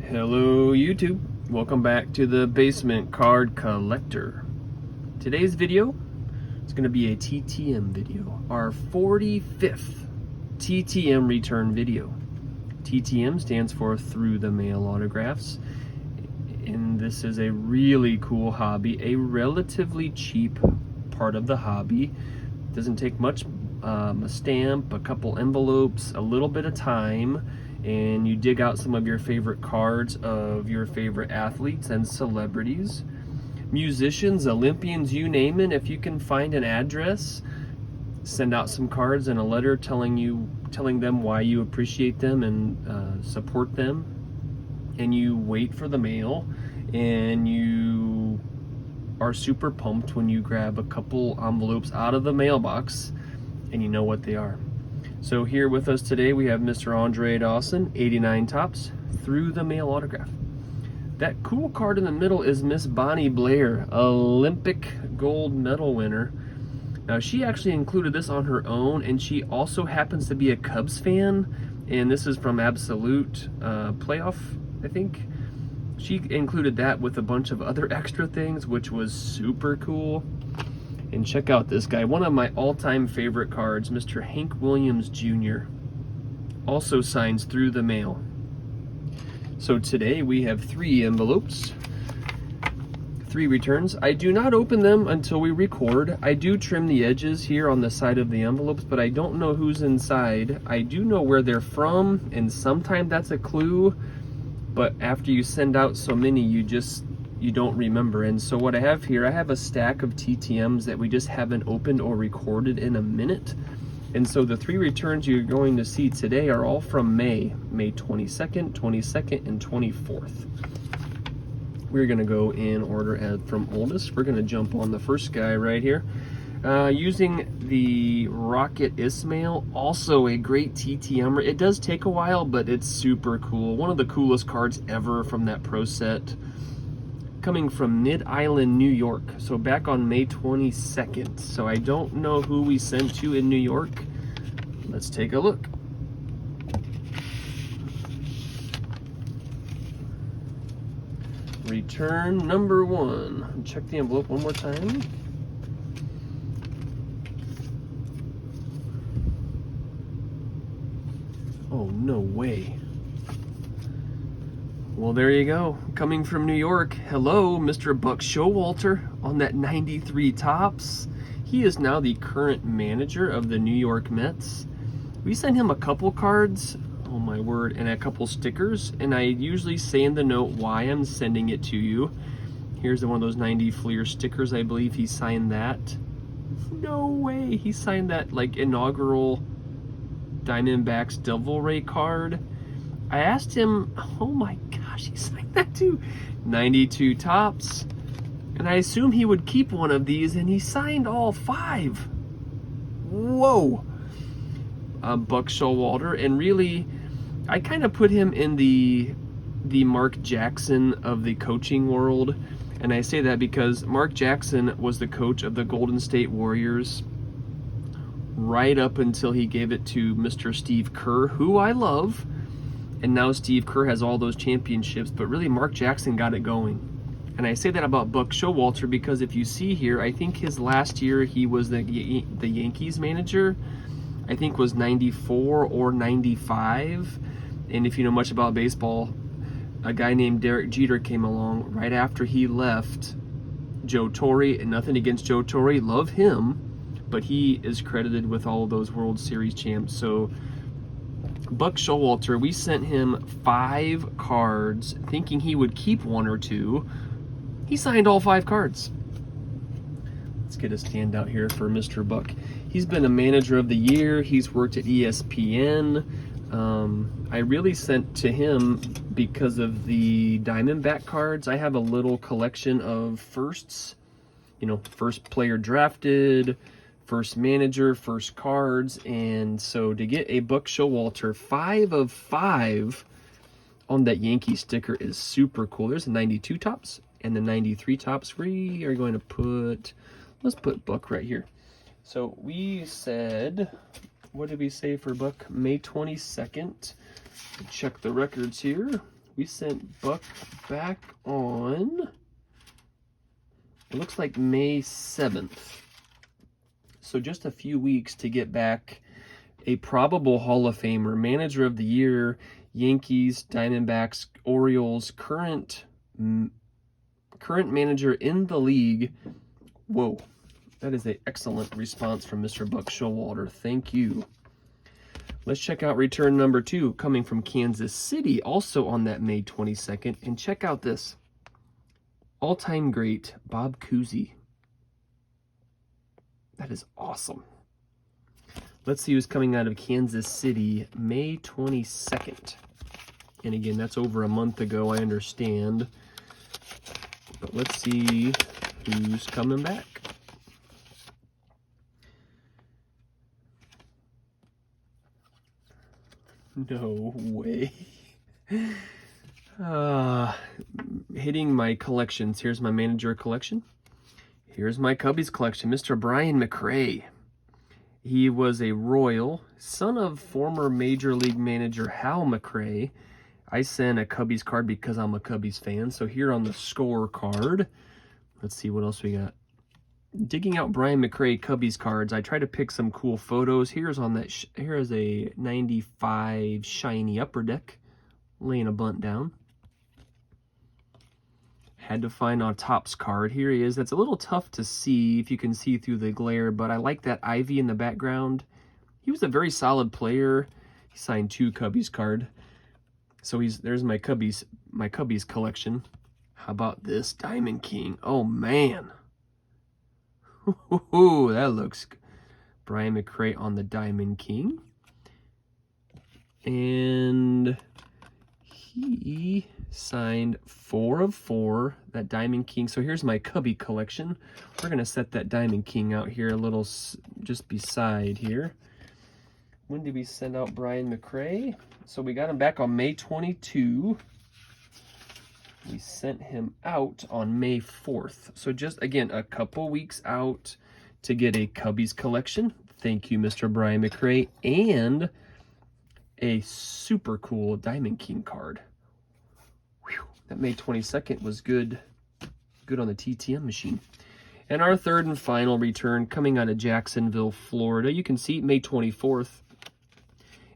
Hello YouTube, welcome back to the Basement Card Collector. Today's video is going to be a TTM video, our 45th TTM return video. TTM stands for Through the Mail Autographs, and this is a really cool hobby, a relatively cheap part of the hobby. It doesn't take much, a stamp, a couple envelopes, a little bit of time, and you dig out some of your favorite cards of your favorite athletes and celebrities, musicians, Olympians, you name it. If you can find an address, send out some cards and a letter telling them why you appreciate them and support them, and you wait for the mail, and you are super pumped when you grab a couple envelopes out of the mailbox and you know what they are. So here with us today we have Mr. Andre Dawson, 89 tops, Through the Mail autograph. That cool card in the middle is Miss Bonnie Blair, Olympic gold medal winner. Now she actually included this on her own, and she also happens to be a Cubs fan, and this is from Absolute Playoff, I think. She included that with a bunch of other extra things, which was super cool. And check out this guy, one of my all-time favorite cards, Mr. Hank Williams Jr. also signs Through the Mail. So today we have 3 envelopes, 3 returns. I do not open them until we record. I do trim the edges here on the side of the envelopes, but I don't know who's inside. I do know where they're from, and sometimes that's a clue, but after you send out so many, you don't remember. And so what I have here, I have a stack of TTMs that we just haven't opened or recorded in a minute. And so the 3 returns you're going to see today are all from May 22nd, 22nd, and 24th. We're gonna go in order from oldest. We're gonna jump on the first guy right here. Using the Rocket Ismail, also a great TTM. It does take a while, but it's super cool. One of the coolest cards ever from that pro set. Coming from Mid-Island, New York. So back on May 22nd. So I don't know who we sent to in New York. Let's take a look. Return number 1. Check the envelope one more time. Oh, no way. Well, there you go. Coming from New York, hello, Mr. Buck Showalter on that 93 tops. He is now the current manager of the New York Mets. We sent him a couple cards, oh my word, and a couple stickers, and I usually say in the note why I'm sending it to you. Here's one of those 90 Fleer stickers. I believe he signed that. No way, he signed that like inaugural Diamondbacks Devil Ray card. I asked him, oh my gosh, he signed that too. 92 tops. And I assume he would keep one of these, and he signed all 5. Whoa. Buck Showalter, and really, I kind of put him in the Mark Jackson of the coaching world. And I say that because Mark Jackson was the coach of the Golden State Warriors right up until he gave it to Mr. Steve Kerr, who I love. And now Steve Kerr has all those championships, but really Mark Jackson got it going. And I say that about Buck Showalter because if you see here, I think his last year he was the Yankees manager. I think was 94 or 95. And if you know much about baseball, a guy named Derek Jeter came along right after he left Joe Torre, and nothing against Joe Torre, love him, but he is credited with all of those World Series champs. So Buck Showalter, we sent him 5 cards thinking he would keep 1 or 2. He signed all 5 cards. Let's get a standout here for Mr. Buck. He's been a manager of the year. He's worked at ESPN. I really sent to him because of the Diamondback cards. I have a little collection of firsts, you know, first player drafted, first manager, first cards, and so to get a Buck Showalter 5 of 5 on that Yankee sticker is super cool. There's the 92 tops and the 93 tops. We are going to put, let's put Buck right here. So we said, what did we say for Buck? May 22nd. Check the records here. We sent Buck back on, it looks like May 7th. So just a few weeks to get back a probable Hall of Famer, Manager of the Year, Yankees, Diamondbacks, Orioles, current manager in the league. Whoa, that is an excellent response from Mr. Buck Showalter. Thank you. Let's check out return number 2, coming from Kansas City, also on that May 22nd. And check out this. All-time great, Bob Cousy. That is awesome. Let's see who's coming out of Kansas City, May 22nd. And again, that's over a month ago, I understand. But let's see who's coming back. No way. Hitting my collections. Here's my manager collection. Here's my Cubbies collection. Mr. Brian McRae. He was a Royal, son of former Major League Manager Hal McRae. I sent a Cubbies card because I'm a Cubbies fan. So here on the scorecard, let's see what else we got. Digging out Brian McRae Cubbies cards. I try to pick some cool photos. Here's on that. Here is a 95 shiny upper deck, laying a bunt down. Had to find a Topps card. Here he is. That's a little tough to see if you can see through the glare, but I like that ivy in the background. He was a very solid player. He signed 2 Cubbies card. So there's my Cubbies collection. How about this Diamond King? Oh man. Ooh, that looks good. Brian McRae on the Diamond King. And he signed 4 of 4, that Diamond King. So here's my Cubby collection. We're going to set that Diamond King out here a little just beside here. When did we send out Brian McRae? So we got him back on May 22. We sent him out on May 4th. So just, again, a couple weeks out to get a Cubbies collection. Thank you, Mr. Brian McRae. And a super cool Diamond King card. Whew, that May 22nd was good. Good on the TTM machine. And our third and final return coming out of Jacksonville, Florida. You can see May 24th.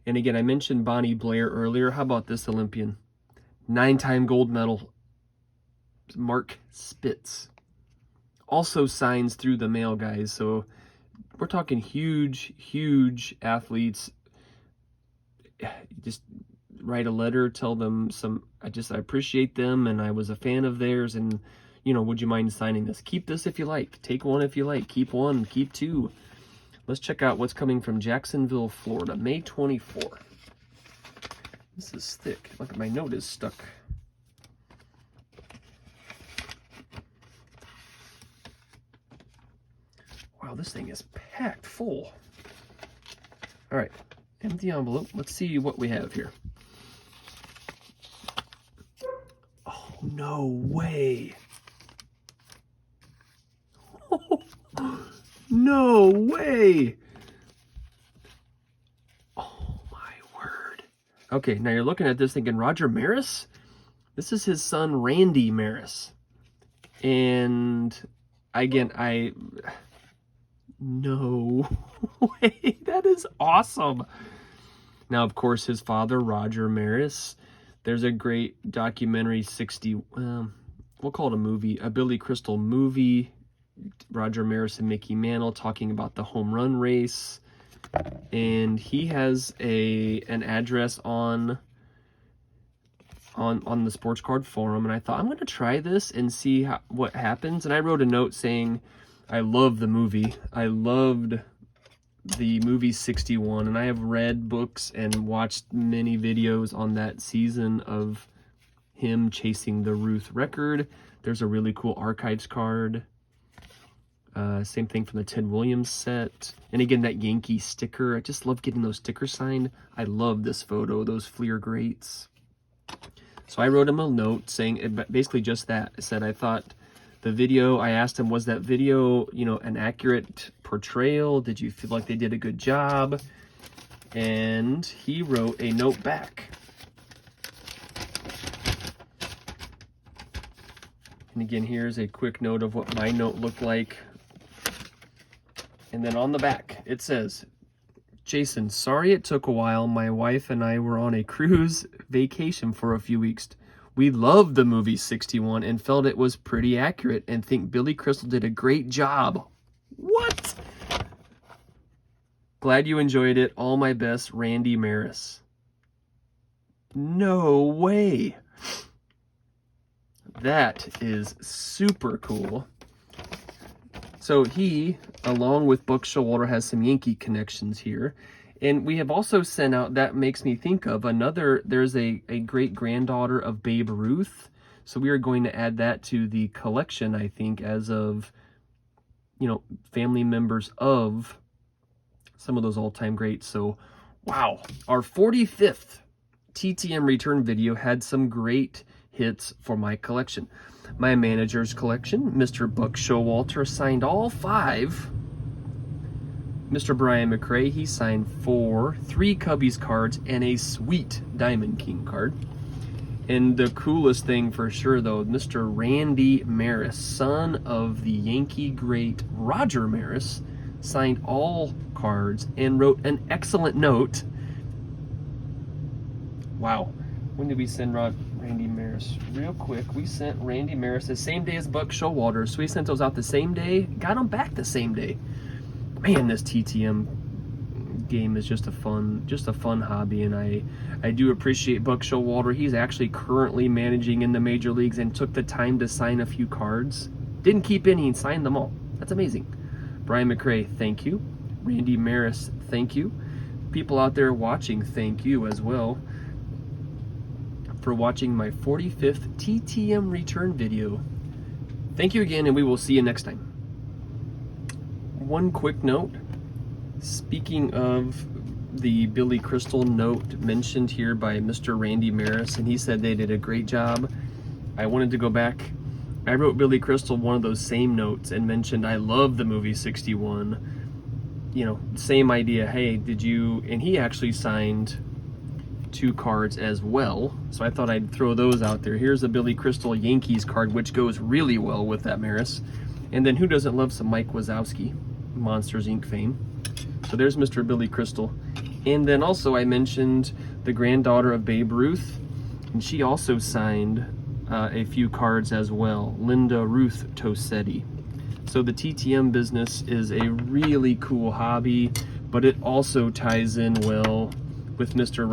And again, I mentioned Bonnie Blair earlier. How about this Olympian? 9-time gold medal, Mark Spitz. Also signs through the mail, guys. So we're talking huge, huge athletes. Just write a letter, tell them I appreciate them and I was a fan of theirs, and you know, would you mind signing this? Keep this if you like. Take one if you like. Keep 1, keep 2. Let's check out what's coming from Jacksonville, Florida, May 24. This is thick. Look, my note is stuck. Wow, this thing is packed full. All right, empty envelope. Let's see what we have here. Oh, no way. No way. Oh, my word. Okay, now you're looking at this thinking, Roger Maris? This is his son, Randy Maris. And again, no way. That is awesome. Now, of course, his father, Roger Maris. There's a great documentary, we'll call it a movie, a Billy Crystal movie. Roger Maris and Mickey Mantle talking about the home run race. And he has an address on the sports card forum, and I thought I'm going to try this and see what happens. And I wrote a note saying I love the movie. I loved the movie 61, and I have read books and watched many videos on that season of him chasing the Ruth record. There's a really cool archives card. Same thing from the Ted Williams set. And again, that Yankee sticker. I just love getting those stickers signed. I love this photo, those Fleer greats. So I wrote him a note saying basically just that. I said I thought the video, I asked him, was that video, you know, an accurate portrayal? Did you feel like they did a good job? And he wrote a note back. And again, here's a quick note of what my note looked like. And then on the back, it says, Jason, sorry it took a while. My wife and I were on a cruise vacation for a few weeks. We loved the movie 61 and felt it was pretty accurate and think Billy Crystal did a great job. What? Glad you enjoyed it. All my best, Randy Maris. No way. That is super cool. So he, along with Buck Showalter, has some Yankee connections here. And we have also sent out, that makes me think of another, there's a great-granddaughter of Babe Ruth. So we are going to add that to the collection, I think, as of, you know, family members of some of those all-time greats. So, wow. Our 45th TTM return video had some great hits for my collection. My manager's collection, Mr. Buck Showalter signed all 5. Mr. Brian McRae, he signed 4, 3 Cubbies cards, and a sweet Diamond King card. And the coolest thing for sure, though, Mr. Randy Maris, son of the Yankee great Roger Maris, signed all cards and wrote an excellent note. Wow. When did we send Randy Maris? Real quick, we sent Randy Maris the same day as Buck Showalter, so we sent those out the same day, got them back the same day. Man, this TTM game is just a fun hobby, and I do appreciate Buck Showalter. He's actually currently managing in the major leagues and took the time to sign a few cards. Didn't keep any, and signed them all. That's amazing. Brian McRae, thank you. Randy Maris, thank you. People out there watching, thank you as well for watching my 45th TTM return video. Thank you again, and we will see you next time. One quick note, speaking of the Billy Crystal note mentioned here by Mr. Randy Maris, and he said they did a great job. I wanted to go back. I wrote Billy Crystal one of those same notes and mentioned I love the movie 61. You know, same idea. Hey, did you? And he actually signed 2 cards as well, so I thought I'd throw those out there. Here's a Billy Crystal Yankees card, which goes really well with that Maris. And then who doesn't love some Mike Wazowski, Monsters Inc. fame? So there's Mr. Billy Crystal. And then also I mentioned the granddaughter of Babe Ruth, and she also signed a few cards as well, Linda Ruth Tosetti. So the TTM business is a really cool hobby, but it also ties in well with Mr.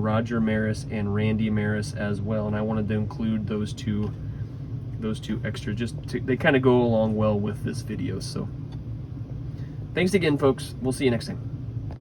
Roger Maris and Randy Maris as well, and I wanted to include those two extra, they kind of go along well with this video. So thanks again, folks. We'll see you next time.